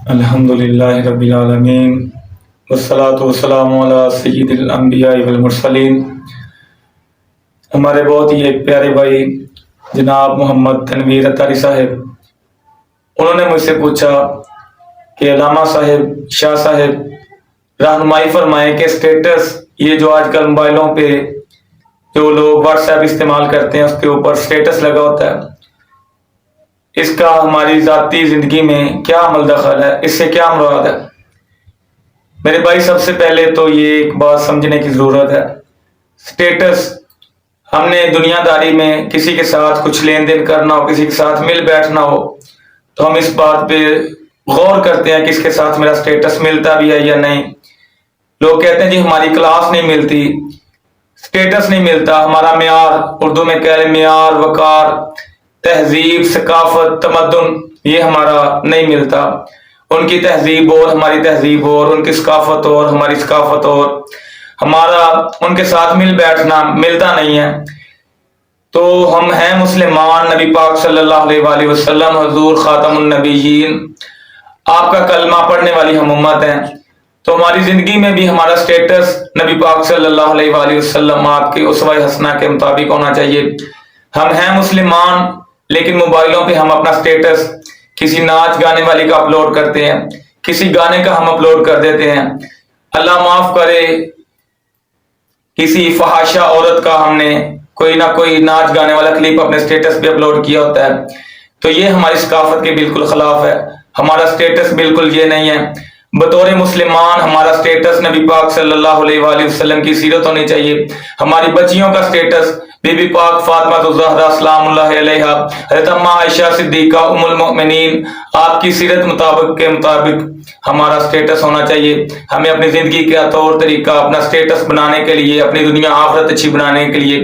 الحمدللہ رب العالمین والصلاة والسلام علی سید الانبیاء والمرسلین۔ ہمارے بہت ہی ایک پیارے بھائی جناب محمد تنویر اتاری صاحب، انہوں نے مجھ سے پوچھا کہ علامہ صاحب، شاہ صاحب رہنمائی فرمائیں کہ اسٹیٹس، یہ جو آج کل موبائلوں پہ جو لوگ واٹس ایپ استعمال کرتے ہیں اس کے اوپر اسٹیٹس لگا ہوتا ہے، اس کا ہماری ذاتی زندگی میں کیا عمل دخل ہے، اس سے کیا مراد ہے؟ میرے بھائی، سب سے پہلے تو یہ ایک بات سمجھنے کی ضرورت ہے، اسٹیٹس، ہم نے دنیا داری میں کسی کے ساتھ کچھ لین دین کرنا ہو، کسی کے ساتھ مل بیٹھنا ہو، تو ہم اس بات پہ غور کرتے ہیں کہ اس کے ساتھ میرا اسٹیٹس ملتا بھی ہے یا نہیں۔ لوگ کہتے ہیں جی ہماری کلاس نہیں ملتی، اسٹیٹس نہیں ملتا، ہمارا معیار، اردو میں کہہ رہے معیار، وقار، تہذیب، ثقافت، تمدن، یہ ہمارا نہیں ملتا۔ ان کی تہذیب اور ہماری تہذیب اور، ان کی ثقافت اور ہماری ثقافت اور، ہمارا ان کے ساتھ مل بیٹھنا ملتا نہیں ہے۔ تو ہم ہیں مسلمان، نبی پاک صلی اللہ علیہ وآلہ وسلم حضور خاتم النبیین، آپ کا کلمہ پڑھنے والی ہم امت ہیں، تو ہماری زندگی میں بھی ہمارا سٹیٹس نبی پاک صلی اللہ علیہ وآلہ وسلم آپ کے اسوہ حسنہ کے مطابق ہونا چاہیے۔ ہم ہیں مسلمان، لیکن موبائلوں پہ ہم اپنا سٹیٹس کسی ناچ گانے والی کا اپلوڈ کرتے ہیں، کسی گانے کا ہم اپلوڈ کر دیتے ہیں، اللہ معاف کرے کسی فحاشہ عورت کا ہم نے کوئی نہ کوئی ناچ گانے والا کلپ اپنے سٹیٹس پہ اپلوڈ کیا ہوتا ہے، تو یہ ہماری ثقافت کے بالکل خلاف ہے۔ ہمارا سٹیٹس بالکل یہ نہیں ہے۔ بطور مسلمان ہمارا سٹیٹس نبی پاک صلی اللہ علیہ وآلہ وسلم کی سیرت ہونی چاہیے۔ ہماری بچیوں کا سٹیٹس بی بی پاک فاطمہ الزہرا سلام اللہ علیہا، حضرت اماں عائشہ صدیقہ ام المؤمنین، آپ کی سیرت کے مطابق ہمارا سٹیٹس ہونا چاہیے۔ ہمیں اپنی زندگی کا طور طریقہ، اپنا سٹیٹس بنانے کے لیے، اپنی دنیا آخرت اچھی بنانے کے لیے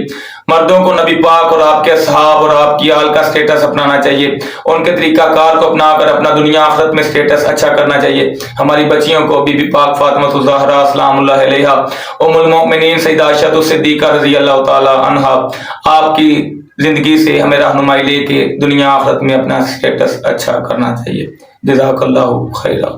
مردوں کو نبی پاک اور آپ کے اصحاب اور آپ کی آل کا سٹیٹس اپنانا چاہیے، ان کے طریقہ کار کو اپنا کر اپنا دنیا آخرت میں سٹیٹس اچھا کرنا چاہیے۔ ہماری بچیوں کو بی بی پاک فاطمہ الزہرا سلام اللہ علیہا، ام المؤمنین سیدہ عائشہ صدیقہ رضی اللہ تعالی عنہا، آپ کی زندگی سے ہمیں رہنمائی لے کے دنیا آخرت میں اپنا سٹیٹس اچھا کرنا چاہیے۔ جزاک اللہ خیرہ۔